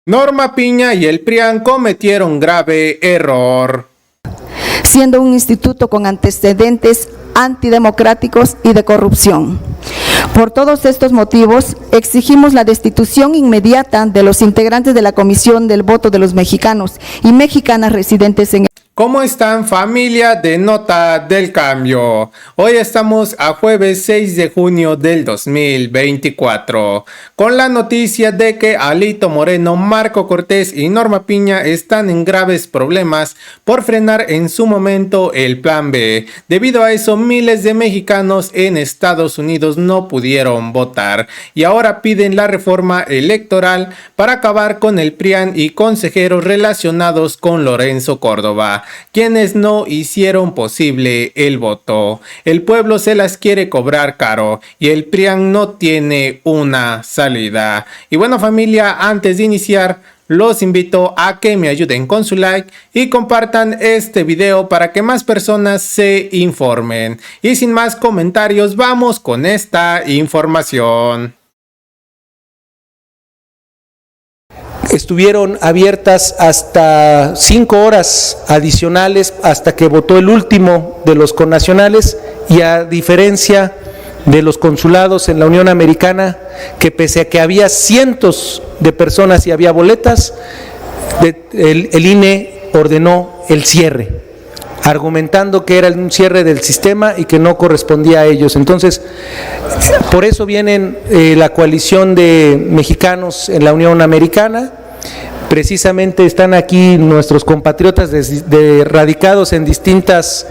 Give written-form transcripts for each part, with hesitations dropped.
Norma Piña y el PRIAN cometieron grave error. Siendo un instituto con antecedentes antidemocráticos y de corrupción. Por todos estos motivos, exigimos la destitución inmediata de los integrantes de la Comisión del Voto de los Mexicanos y Mexicanas residentes en ¿Cómo están, familia de Nota del Cambio? Hoy estamos a jueves 6 de junio del 2024 con la noticia de que Alito Moreno, Marco Cortés y Norma Piña están en graves problemas por frenar en su momento el Plan B. Debido a eso, miles de mexicanos en Estados Unidos no pudieron votar y ahora piden la reforma electoral para acabar con el PRIAN y consejeros relacionados con Lorenzo Córdoba, quienes no hicieron posible el voto. El pueblo se las quiere cobrar caro y el PRIAN no tiene una salida. Y bueno, familia, antes de iniciar, los invito a que me ayuden con su like y compartan este video para que más personas se informen. Y sin más comentarios, vamos con esta información. Estuvieron abiertas hasta 5 horas adicionales hasta que votó el último de los connacionales, y a diferencia de los consulados en la Unión Americana, que pese a que había cientos de personas y había boletas, el INE ordenó el cierre, argumentando que era un cierre del sistema y que no correspondía a ellos. Entonces, por eso vienen la coalición de mexicanos en la Unión Americana. Precisamente están aquí nuestros compatriotas radicados en distintos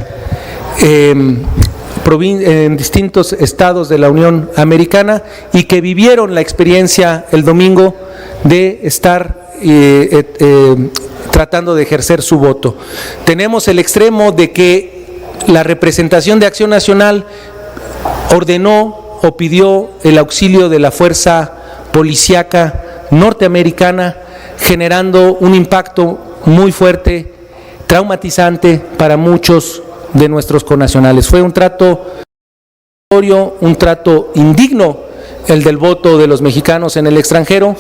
estados de la Unión Americana y que vivieron la experiencia el domingo de estar tratando de ejercer su voto. Tenemos el extremo de que la representación de Acción Nacional ordenó o pidió el auxilio de la fuerza policíaca norteamericana, generando un impacto muy fuerte, traumatizante para muchos de nuestros connacionales. Fue un trato indigno el del voto de los mexicanos en el extranjero,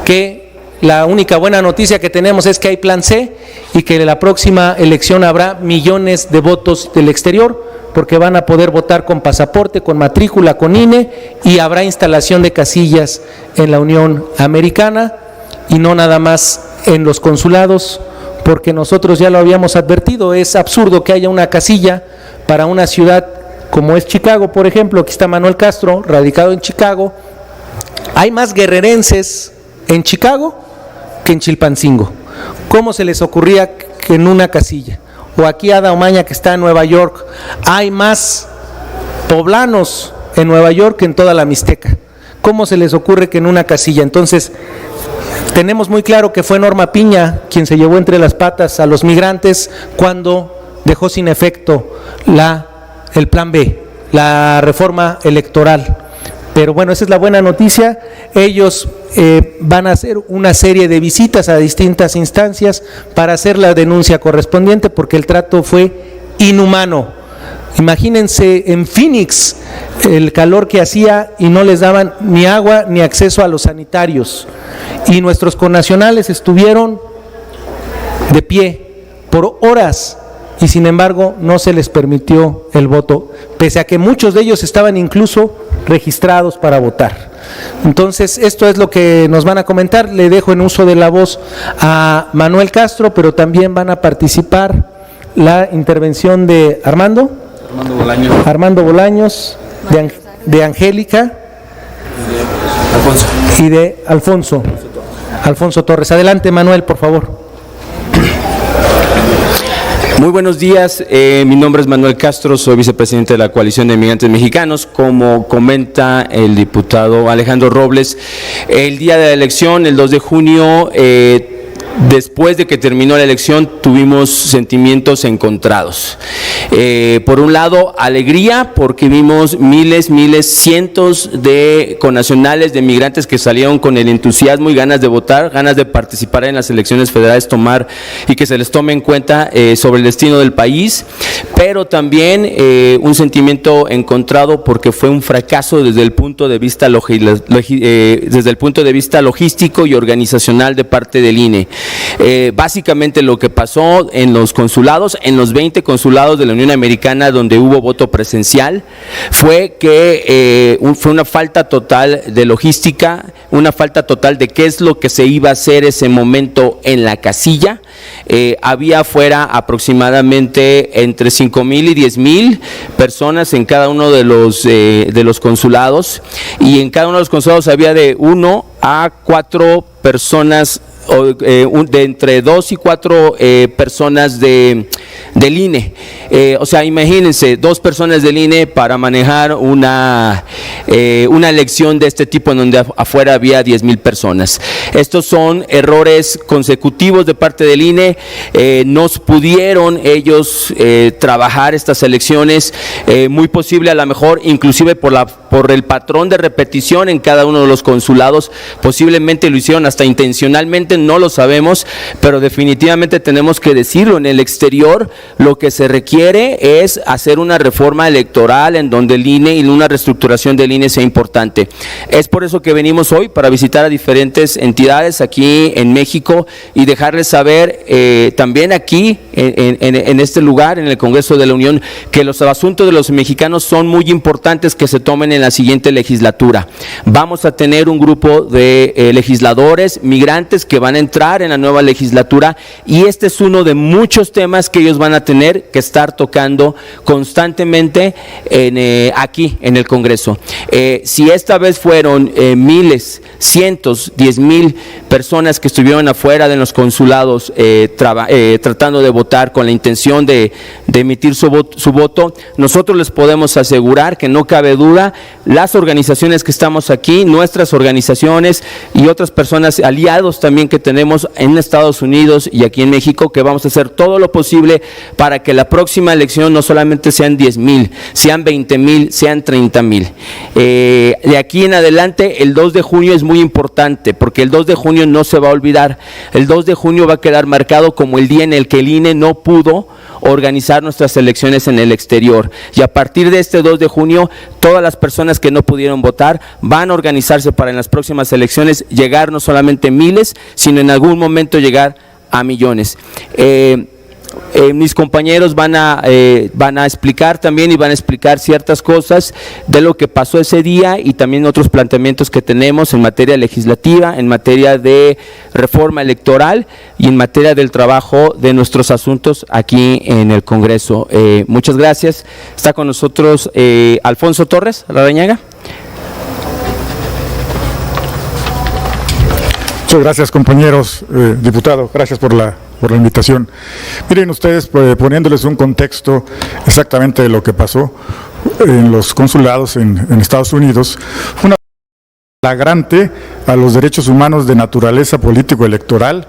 que la única buena noticia que tenemos es que hay plan C y que en la próxima elección habrá millones de votos del exterior, porque van a poder votar con pasaporte, con matrícula, con INE, y habrá instalación de casillas en la Unión Americana y no nada más en los consulados, porque nosotros ya lo habíamos advertido. Es absurdo que haya una casilla para una ciudad como es Chicago, por ejemplo. Aquí está Manuel Castro, radicado en Chicago. Hay más guerrerenses en Chicago que en Chilpancingo. ¿Cómo se les ocurría que en una casilla? O aquí Ada Omaña, que está en Nueva York, hay más poblanos en Nueva York que en toda la Mixteca. ¿Cómo se les ocurre que en una casilla? Entonces, tenemos muy claro que fue Norma Piña quien se llevó entre las patas a los migrantes cuando dejó sin efecto el plan B, la reforma electoral. Pero bueno, esa es la buena noticia. Ellos van a hacer una serie de visitas a distintas instancias para hacer la denuncia correspondiente, porque el trato fue inhumano. Imagínense en Phoenix el calor que hacía y no les daban ni agua ni acceso a los sanitarios. Y nuestros connacionales estuvieron de pie por horas y sin embargo no se les permitió el voto, pese a que muchos de ellos estaban incluso registrados para votar. Entonces, esto es lo que nos van a comentar. Le dejo en uso de la voz a Manuel Castro, pero también van a participar la intervención de Armando Bolaños, de Angélica y de Alfonso Torres. Adelante, Manuel, por favor. Muy buenos días, mi nombre es Manuel Castro, soy vicepresidente de la Coalición de Migrantes Mexicanos. Como comenta el diputado Alejandro Robles, el día de la elección, el 2 de junio, después de que terminó la elección tuvimos sentimientos encontrados. Por un lado, alegría porque vimos miles, cientos de connacionales, de migrantes que salieron con el entusiasmo y ganas de votar, ganas de participar en las elecciones federales, tomar y que se les tome en cuenta sobre el destino del país, pero también un sentimiento encontrado porque fue un fracaso desde el punto de vista logístico y organizacional de parte del INE. Básicamente lo que pasó en los consulados, en los 20 consulados de la Unión Americana donde hubo voto presencial, fue que fue una falta total de logística, una falta total de qué es lo que se iba a hacer ese momento en la casilla. Había afuera aproximadamente entre 5,000 y 10,000 personas en cada uno de los consulados, y en cada uno de los consulados había de 1 a 4 personas, de entre 2 y 4 personas del INE. O sea, imagínense, 2 personas del INE para manejar una elección de este tipo en donde afuera había 10,000 personas. Estos son errores consecutivos de parte del INE. No pudieron ellos trabajar estas elecciones, muy posible a lo mejor inclusive por el patrón de repetición en cada uno de los consulados, posiblemente lo hicieron hasta intencionalmente, no lo sabemos, pero definitivamente tenemos que decirlo. En el exterior lo que se requiere es hacer una reforma electoral en donde el INE y una reestructuración del INE sea importante. Es por eso que venimos hoy para visitar a diferentes entidades aquí en México y dejarles saber también aquí en este lugar, en el Congreso de la Unión, que los asuntos de los mexicanos son muy importantes que se tomen en la siguiente legislatura. Vamos a tener un grupo de legisladores migrantes que van a entrar en la nueva legislatura, y este es uno de muchos temas que ellos van a tener que estar tocando constantemente aquí en el Congreso. Si esta vez fueron miles, cientos, 10,000 personas que estuvieron afuera de los consulados tratando de votar con la intención de emitir su voto, nosotros les podemos asegurar que no cabe duda, las organizaciones que estamos aquí, nuestras organizaciones y otras personas, aliados también que tenemos en Estados Unidos y aquí en México, que vamos a hacer todo lo posible para que la próxima elección no solamente sean 10,000, sean 20,000, sean 30,000. De aquí en adelante, el 2 de junio es muy importante, porque el 2 de junio no se va a olvidar. El 2 de junio va a quedar marcado como el día en el que el INE no pudo organizar nuestras elecciones en el exterior, y a partir de este 2 de junio todas las personas que no pudieron votar van a organizarse para en las próximas elecciones llegar no solamente miles, sino en algún momento llegar a millones. Mis compañeros van a explicar también, y van a explicar ciertas cosas de lo que pasó ese día y también otros planteamientos que tenemos en materia legislativa, en materia de reforma electoral y en materia del trabajo de nuestros asuntos aquí en el Congreso. Muchas gracias. Está con nosotros Alfonso Torres Larrañaga. Muchas gracias, compañeros diputados, gracias por la invitación. Miren ustedes, poniéndoles un contexto exactamente de lo que pasó en los consulados en Estados Unidos, una flagrante a los derechos humanos de naturaleza político-electoral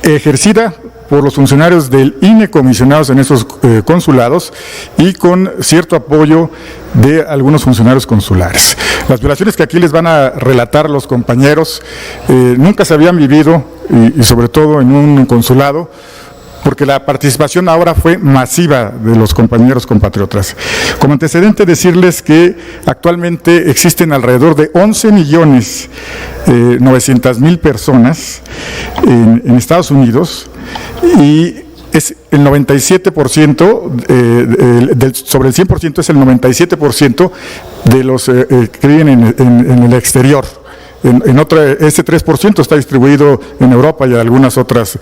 ejercida por los funcionarios del INE comisionados en esos consulados y con cierto apoyo de algunos funcionarios consulares. Las violaciones que aquí les van a relatar los compañeros nunca se habían vivido, y sobre todo en un consulado, porque la participación ahora fue masiva de los compañeros compatriotas. Como antecedente, decirles que actualmente existen alrededor de 11,900,000 personas en Estados Unidos, y es el 97%, sobre el 100% es el 97% de los que viven en el exterior. Ese 3% está distribuido en Europa y en algunas otras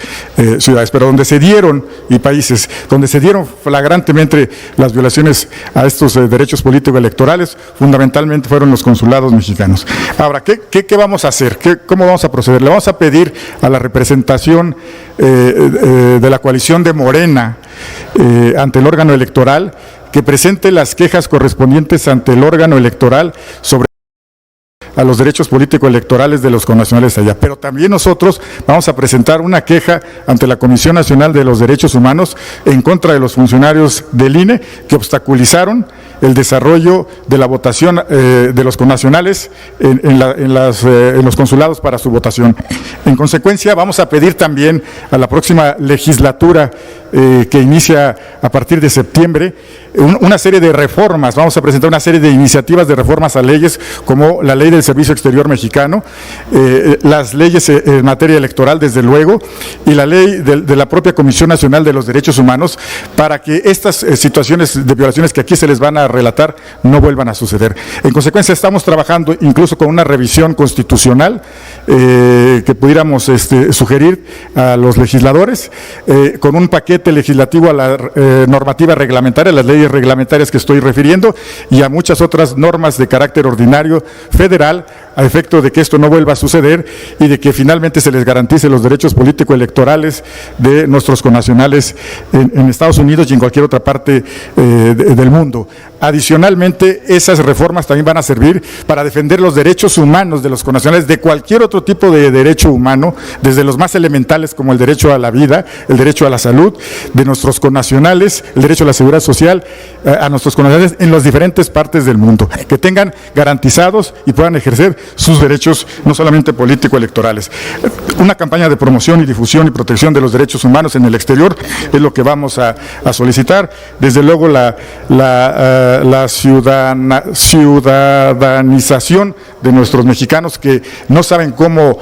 ciudades, pero donde se dieron, y países, donde se dieron flagrantemente las violaciones a estos derechos políticos electorales, fundamentalmente fueron los consulados mexicanos. Ahora, ¿qué vamos a hacer? ¿Cómo vamos a proceder? Le vamos a pedir a la representación de la coalición de Morena ante el órgano electoral que presente las quejas correspondientes ante el órgano electoral sobre a los derechos político-electorales de los connacionales allá. Pero también nosotros vamos a presentar una queja ante la Comisión Nacional de los Derechos Humanos en contra de los funcionarios del INE que obstaculizaron el desarrollo de la votación de los connacionales en los consulados para su votación. En consecuencia, vamos a pedir también a la próxima legislatura que inicia a partir de septiembre una serie de reformas. Vamos a presentar una serie de iniciativas de reformas a leyes como la Ley del Servicio Exterior Mexicano, las leyes en materia electoral, desde luego, y la ley de la propia Comisión Nacional de los Derechos Humanos, para que estas situaciones de violaciones que aquí se les van a relatar no vuelvan a suceder. En consecuencia, estamos trabajando incluso con una revisión constitucional que pudiéramos sugerir a los legisladores, con un paquete legislativo a la normativa reglamentaria, las leyes reglamentarias que estoy refiriendo, y a muchas otras normas de carácter ordinario federal, a efecto de que esto no vuelva a suceder y de que finalmente se les garantice los derechos político-electorales de nuestros connacionales en Estados Unidos y en cualquier otra parte del mundo. Adicionalmente, esas reformas también van a servir para defender los derechos humanos de los connacionales, de cualquier otro tipo de derecho humano, desde los más elementales como el derecho a la vida, el derecho a la salud, de nuestros connacionales, el derecho a la seguridad social, a nuestros connacionales en las diferentes partes del mundo, que tengan garantizados y puedan ejercer sus derechos, no solamente político-electorales. Una campaña de promoción y difusión y protección de los derechos humanos en el exterior es lo que vamos a solicitar. Desde luego la ciudadanización de nuestros mexicanos que no saben cómo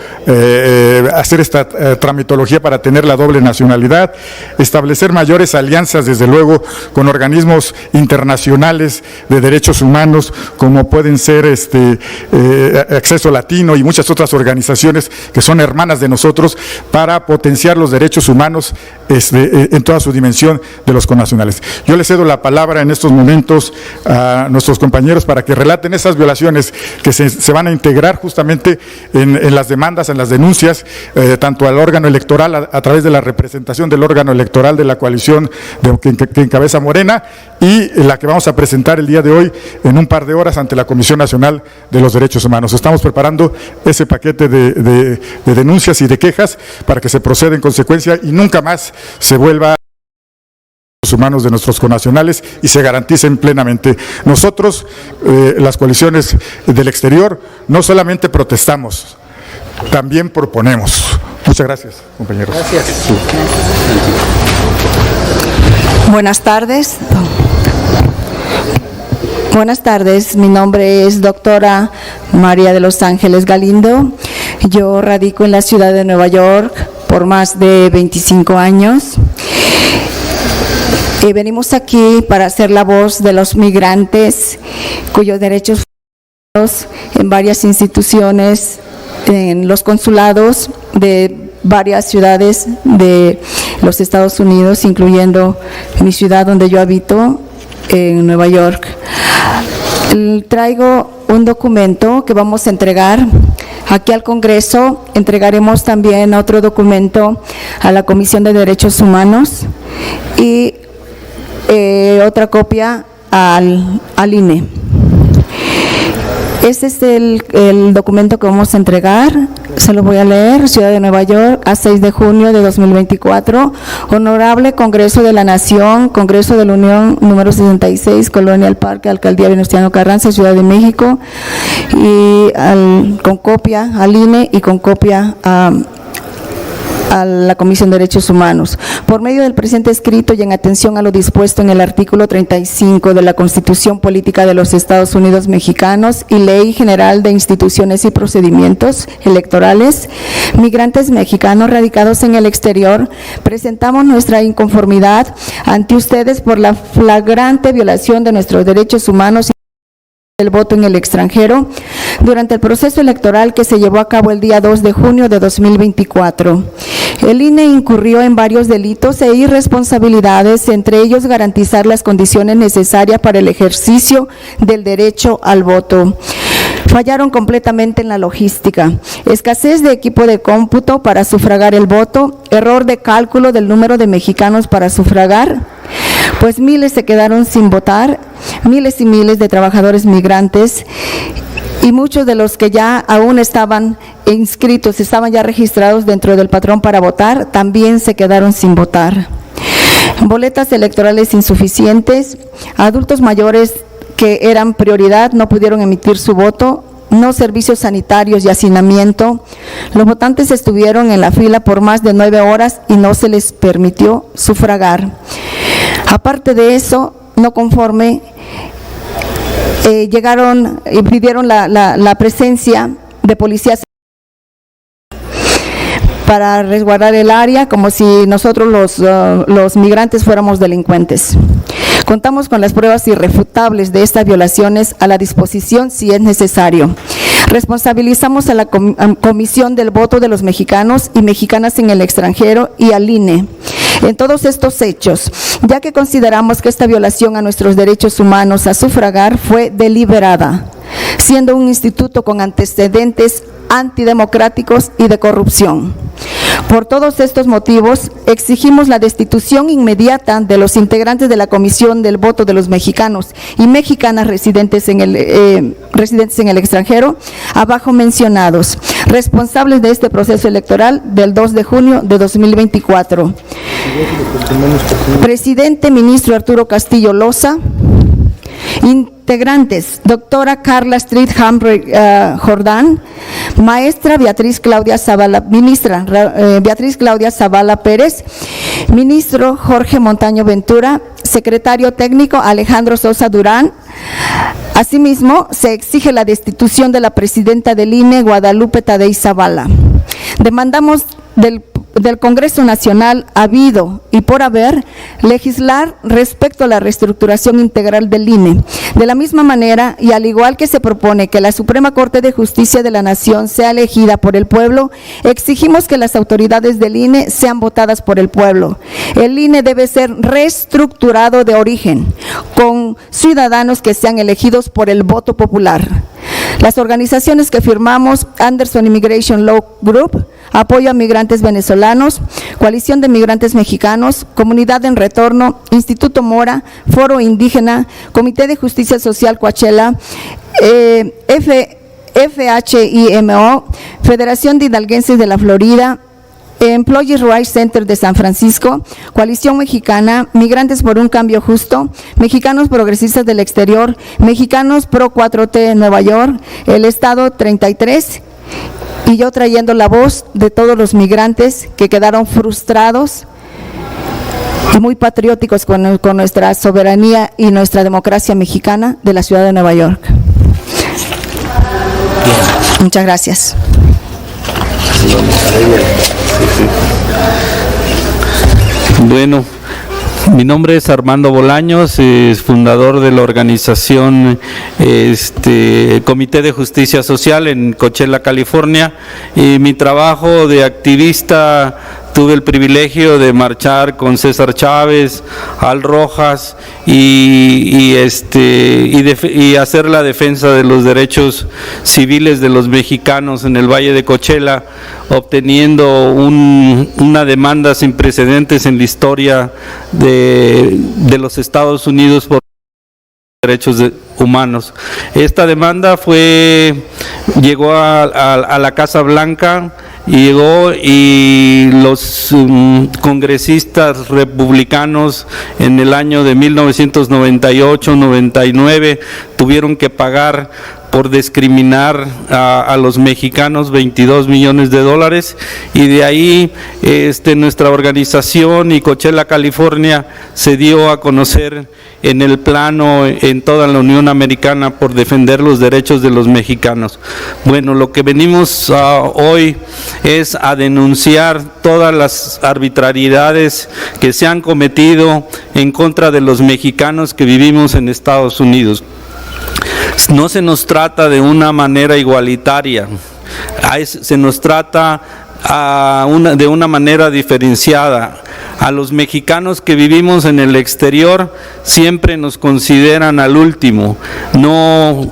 hacer esta tramitología para tener la doble nacionalidad, establecer mayores alianzas, desde luego, con organismos internacionales de derechos humanos, como pueden ser Acceso Latino y muchas otras organizaciones que son hermanas de nosotros, para potenciar los derechos humanos en toda su dimensión de los connacionales. Yo les cedo la palabra en estos momentos a nuestros compañeros para que relaten esas violaciones que se van a integrar justamente en las demandas, en las denuncias, tanto al órgano electoral a través de la representación del órgano electoral de la coalición que encabeza Morena, y la que vamos a presentar el día de hoy en un par de horas ante la Comisión Nacional de los Derechos Humanos. Estamos preparando ese paquete de denuncias y de quejas para que se proceda en consecuencia y nunca más se vuelva los humanos de nuestros connacionales y se garanticen plenamente. Nosotros, las coaliciones del exterior, no solamente protestamos, también proponemos. Muchas gracias, compañeros. Gracias. Buenas tardes. Buenas tardes, mi nombre es doctora María de los Ángeles Galindo. Yo radico en la ciudad de Nueva York por más de 25 años. Venimos aquí para ser la voz de los migrantes cuyos derechos en varias instituciones, en los consulados de varias ciudades de los Estados Unidos, incluyendo mi ciudad donde yo habito, en Nueva York. Traigo un documento que vamos a entregar aquí al Congreso. Entregaremos también otro documento a la Comisión de Derechos Humanos y otra copia al INE. Este es el documento que vamos a entregar. Se lo voy a leer. Ciudad de Nueva York, a 6 de junio de 2024. Honorable Congreso de la Nación, Congreso de la Unión, número 66, Colonia El Parque, Alcaldía Venustiano Carranza, Ciudad de México, y con copia al INE y con copia a la Comisión de Derechos Humanos. Por medio del presente escrito y en atención a lo dispuesto en el artículo 35 de la Constitución Política de los Estados Unidos Mexicanos y Ley General de Instituciones y Procedimientos Electorales, migrantes mexicanos radicados en el exterior, presentamos nuestra inconformidad ante ustedes por la flagrante violación de nuestros derechos humanos el voto en el extranjero durante el proceso electoral que se llevó a cabo el día 2 de junio de 2024. El INE incurrió en varios delitos e irresponsabilidades, entre ellos garantizar las condiciones necesarias para el ejercicio del derecho al voto. Fallaron completamente en la logística, escasez de equipo de cómputo para sufragar el voto, error de cálculo del número de mexicanos para sufragar, pues miles se quedaron sin votar, miles y miles de trabajadores migrantes y muchos de los que ya aún estaban inscritos, estaban ya registrados dentro del padrón para votar, también se quedaron sin votar. Boletas electorales insuficientes, adultos mayores que eran prioridad no pudieron emitir su voto, no servicios sanitarios y hacinamiento. Los votantes estuvieron en la fila por más de 9 horas y no se les permitió sufragar. Aparte de eso, no conforme, llegaron y pidieron la presencia de policías para resguardar el área, como si nosotros los migrantes fuéramos delincuentes. Contamos con las pruebas irrefutables de estas violaciones a la disposición si es necesario. Responsabilizamos a la Comisión del Voto de los Mexicanos y Mexicanas en el extranjero y al INE en todos estos hechos, ya que consideramos que esta violación a nuestros derechos humanos a sufragar fue deliberada, siendo un instituto con antecedentes antidemocráticos y de corrupción. Por todos estos motivos, exigimos la destitución inmediata de los integrantes de la Comisión del Voto de los Mexicanos y Mexicanas residentes en el extranjero, abajo mencionados, responsables de este proceso electoral del 2 de junio de 2024. Presidente Ministro Arturo Castillo Loza. Integrantes: doctora Carla Street Hambre Jordán, maestra Beatriz Claudia Zavala, ministra Beatriz Claudia Zavala Pérez, ministro Jorge Montaño Ventura, secretario técnico Alejandro Sosa Durán. Asimismo, se exige la destitución de la presidenta del INE, Guadalupe Tadei Zavala. Demandamos del Congreso Nacional, habido y por haber, legislar respecto a la reestructuración integral del INE. De la misma manera, y al igual que se propone que la Suprema Corte de Justicia de la Nación sea elegida por el pueblo, exigimos que las autoridades del INE sean votadas por el pueblo. El INE debe ser reestructurado de origen, con ciudadanos que sean elegidos por el voto popular. Las organizaciones que firmamos: Anderson Immigration Law Group, Apoyo a Migrantes Venezolanos, Coalición de Migrantes Mexicanos, Comunidad en Retorno, Instituto Mora, Foro Indígena, Comité de Justicia Social Coachella, FHIMO, Federación de Hidalguenses de la Florida, Employees Rights Center de San Francisco, Coalición Mexicana, Migrantes por un Cambio Justo, Mexicanos Progresistas del Exterior, Mexicanos Pro 4T Nueva York, el Estado 33, y yo trayendo la voz de todos los migrantes que quedaron frustrados y muy patrióticos con nuestra soberanía y nuestra democracia mexicana de la ciudad de Nueva York. Muchas gracias. Bueno, mi nombre es Armando Bolaños, es fundador de la organización Comité de Justicia Social en Coachella, California, y mi trabajo de activista, tuve el privilegio de marchar con César Chávez, Al Rojas y hacer la defensa de los derechos civiles de los mexicanos en el Valle de Coachella, obteniendo una demanda sin precedentes en la historia de los Estados Unidos por derechos humanos. Esta demanda llegó a la Casa Blanca, y los congresistas republicanos en el año de 1998-99 tuvieron que pagar por discriminar a los mexicanos $22 millones, y de ahí nuestra organización y Coachella, California, se dio a conocer en el plano en toda la Unión Americana por defender los derechos de los mexicanos. Bueno, lo que venimos hoy es a denunciar todas las arbitrariedades que se han cometido en contra de los mexicanos que vivimos en Estados Unidos. No se nos trata de una manera igualitaria, se nos trata de una manera diferenciada. A los mexicanos que vivimos en el exterior siempre nos consideran al último. No,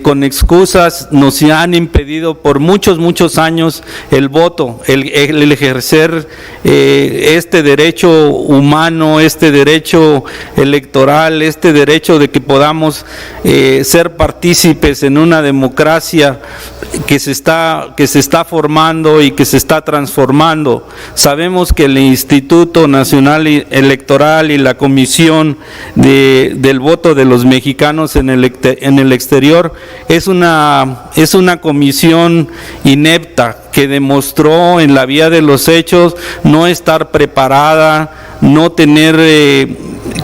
con excusas nos han impedido por muchos años el voto, el ejercer este derecho humano, este derecho electoral, este derecho de que podamos ser partícipes en una democracia que se está formando y que se está transformando. Sabemos que el Instituto Nacional Electoral y la Comisión del Voto de los Mexicanos en el exterior es una comisión inepta que demostró en la vía de los hechos no estar preparada, no tener,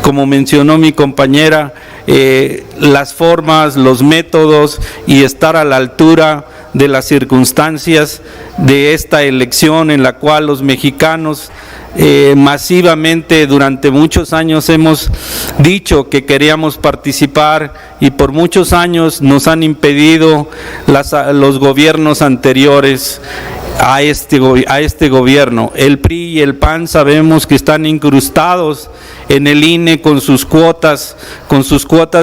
como mencionó mi compañera, las formas, los métodos y estar a la altura de las circunstancias de esta elección en la cual los mexicanos masivamente durante muchos años hemos dicho que queríamos participar y por muchos años nos han impedido los gobiernos anteriores a este gobierno. El PRI y el PAN sabemos que están incrustados en el INE con sus cuotas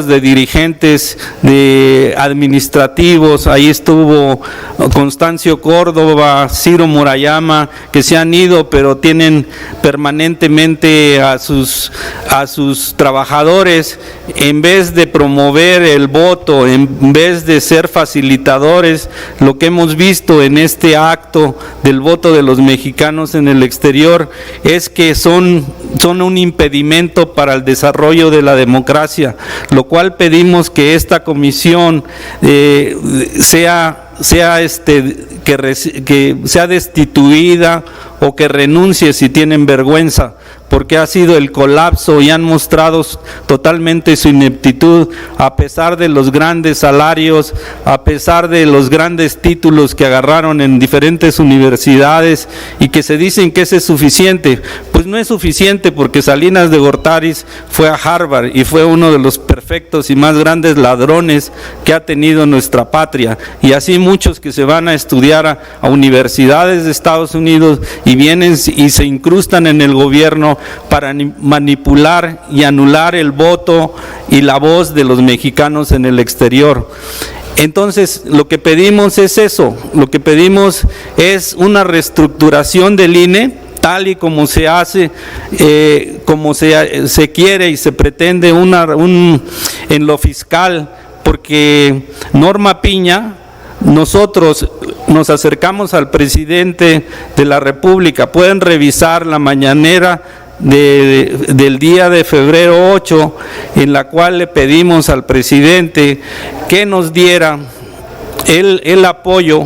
de dirigentes de administrativos. Ahí estuvo Constancio Córdoba, Ciro Murayama, que se han ido, pero tienen permanentemente a sus trabajadores. En vez de promover el voto, en vez de ser facilitadores, lo que hemos visto en este acto del voto de los mexicanos en el exterior es que son un impedimento para el desarrollo de la democracia, lo cual pedimos que esta comisión sea destituida o que renuncie si tienen vergüenza, porque ha sido el colapso y han mostrado totalmente su ineptitud, a pesar de los grandes salarios, a pesar de los grandes títulos que agarraron en diferentes universidades y que se dicen que ese es suficiente. Pues no es suficiente, porque Salinas de Gortari fue a Harvard y fue uno de los perfectos y más grandes ladrones que ha tenido nuestra patria, y así muchos que se van a estudiar a universidades de Estados Unidos y vienen y se incrustan en el gobierno para manipular y anular el voto y la voz de los mexicanos en el exterior. Entonces, lo que pedimos es eso, lo que pedimos es una reestructuración del INE, tal y como se hace, como se quiere y se pretende en lo fiscal, porque Norma Piña, nosotros nos acercamos al presidente de la República, pueden revisar la mañanera del día de febrero 8, en la cual le pedimos al presidente que nos diera el apoyo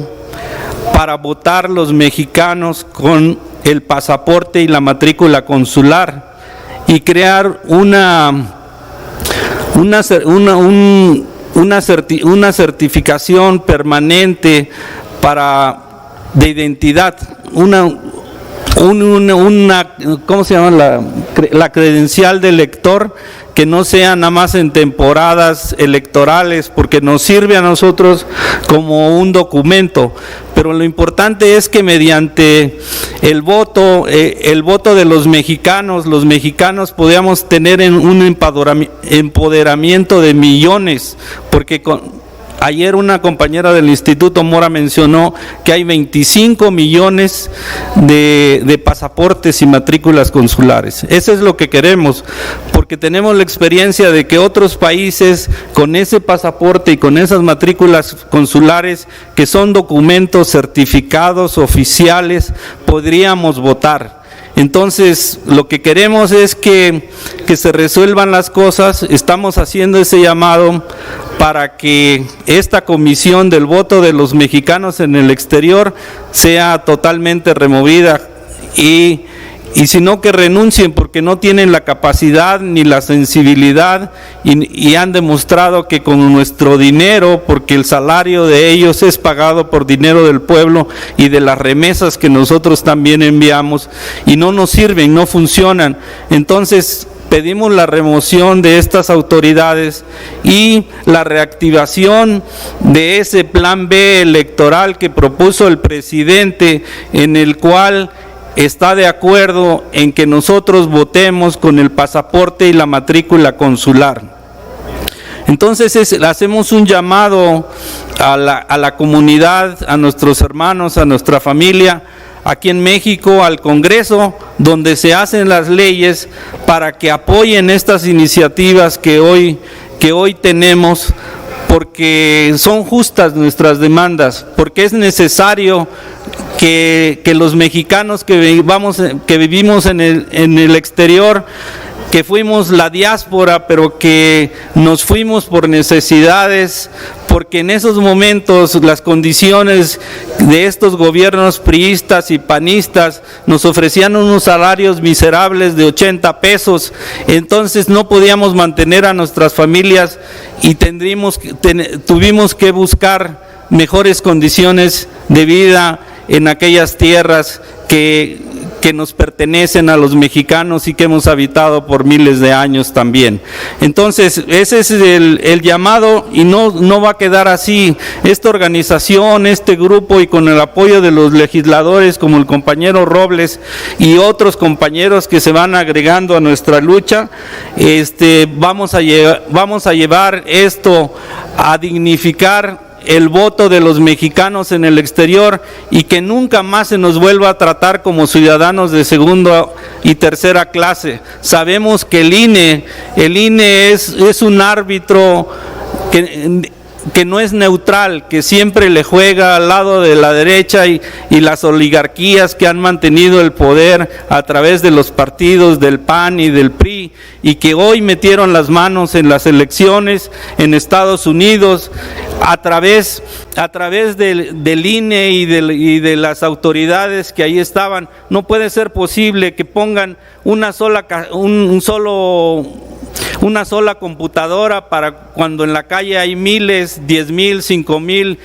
para votar los mexicanos con el pasaporte y la matrícula consular y crear una certificación permanente de identidad, ¿cómo se llama? La credencial de elector, que no sea nada más en temporadas electorales, porque nos sirve a nosotros como un documento, pero lo importante es que mediante el voto de los mexicanos podamos tener un empoderamiento de millones, porque ayer una compañera del Instituto Mora mencionó que hay 25 millones de pasaportes y matrículas consulares. Eso es lo que queremos, porque tenemos la experiencia de que otros países con ese pasaporte y con esas matrículas consulares, que son documentos certificados oficiales, podríamos votar. Entonces, lo que queremos es que se resuelvan las cosas. Estamos haciendo ese llamado para que esta comisión del voto de los mexicanos en el exterior sea totalmente removida y si no, que renuncien, porque no tienen la capacidad ni la sensibilidad y han demostrado que con nuestro dinero, porque el salario de ellos es pagado por dinero del pueblo y de las remesas que nosotros también enviamos, y no nos sirven, no funcionan. Entonces, pedimos la remoción de estas autoridades y la reactivación de ese plan B electoral que propuso el presidente, en el cual está de acuerdo en que nosotros votemos con el pasaporte y la matrícula consular. Entonces hacemos un llamado a la comunidad, a nuestros hermanos, a nuestra familia, aquí en México, al Congreso, donde se hacen las leyes para que apoyen estas iniciativas que hoy tenemos, porque son justas nuestras demandas, porque es necesario que los mexicanos que vivimos en el exterior, que fuimos la diáspora, pero que nos fuimos por necesidades, porque en esos momentos las condiciones de estos gobiernos priistas y panistas nos ofrecían unos salarios miserables de 80 pesos, entonces no podíamos mantener a nuestras familias y tuvimos que buscar mejores condiciones de vida en aquellas tierras que nos pertenecen a los mexicanos y que hemos habitado por miles de años también. Entonces, ese es el llamado, y no va a quedar así. Esta organización, este grupo, y con el apoyo de los legisladores como el compañero Robles y otros compañeros que se van agregando a nuestra lucha, vamos a llevar esto a dignificar el voto de los mexicanos en el exterior, y que nunca más se nos vuelva a tratar como ciudadanos de segunda y tercera clase. Sabemos que el INE es un árbitro que no es neutral, que siempre le juega al lado de la derecha y las oligarquías que han mantenido el poder a través de los partidos del PAN y del PRI, y que hoy metieron las manos en las elecciones en Estados Unidos a través del INE y de las autoridades que ahí estaban. No puede ser posible que pongan una sola computadora para cuando en la calle hay miles, 10,000, 5,000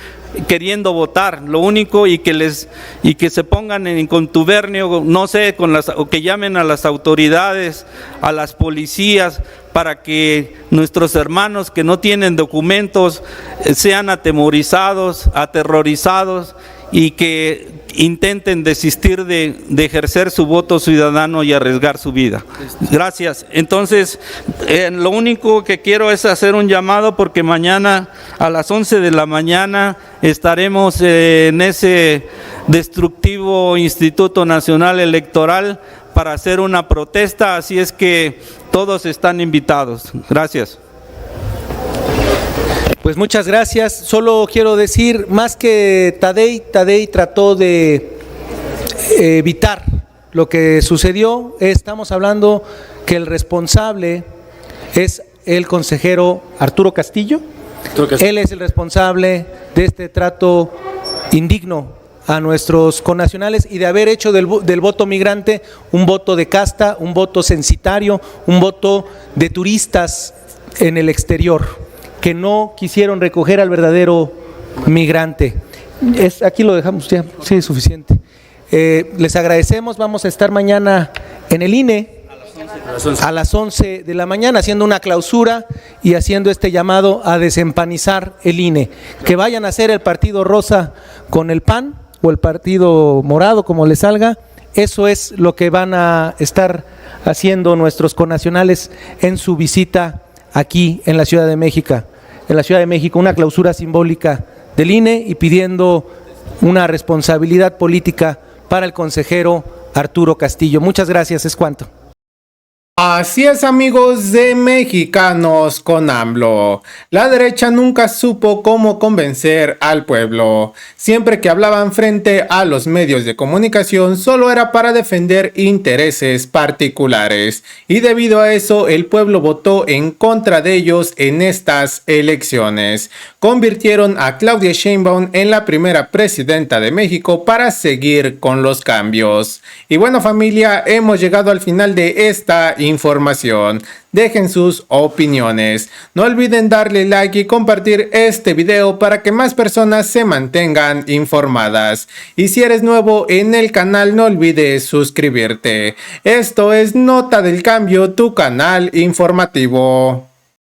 queriendo votar. Lo único, y que se pongan en contubernio, no sé, o que llamen a las autoridades, a las policías, para que nuestros hermanos que no tienen documentos sean aterrorizados, y que intenten desistir de ejercer su voto ciudadano y arriesgar su vida. Gracias. Entonces, lo único que quiero es hacer un llamado, porque mañana a las 11 de la mañana estaremos en ese destructivo Instituto Nacional Electoral para hacer una protesta, así es que todos están invitados. Gracias. Pues muchas gracias. Solo quiero decir, más que Tadei trató de evitar lo que sucedió. Estamos hablando que el responsable es el consejero Arturo Castillo. Él es el responsable de este trato indigno a nuestros connacionales y de haber hecho del voto migrante un voto de casta, un voto censitario, un voto de turistas en el exterior, que no quisieron recoger al verdadero migrante. Aquí lo dejamos ya, sí, es suficiente. Les agradecemos. Vamos a estar mañana en el INE a las 11 de la mañana haciendo una clausura y haciendo este llamado a desempanizar el INE. Que vayan a hacer el partido rosa con el PAN o el partido morado, como les salga. Eso es lo que van a estar haciendo nuestros connacionales en su visita aquí en la Ciudad de México. Una clausura simbólica del INE y pidiendo una responsabilidad política para el consejero Arturo Castillo. Muchas gracias, es cuanto. Así es, amigos de Mexicanos con AMLO. La derecha nunca supo cómo convencer al pueblo. Siempre que hablaban frente a los medios de comunicación solo era para defender intereses particulares. Y debido a eso el pueblo votó en contra de ellos en estas elecciones. Convirtieron a Claudia Sheinbaum en la primera presidenta de México para seguir con los cambios. Y bueno, familia, hemos llegado al final de esta información. Dejen sus opiniones. No olviden darle like y compartir este video para que más personas se mantengan informadas. Y si eres nuevo en el canal, no olvides suscribirte. Esto es Nota del Cambio, tu canal informativo.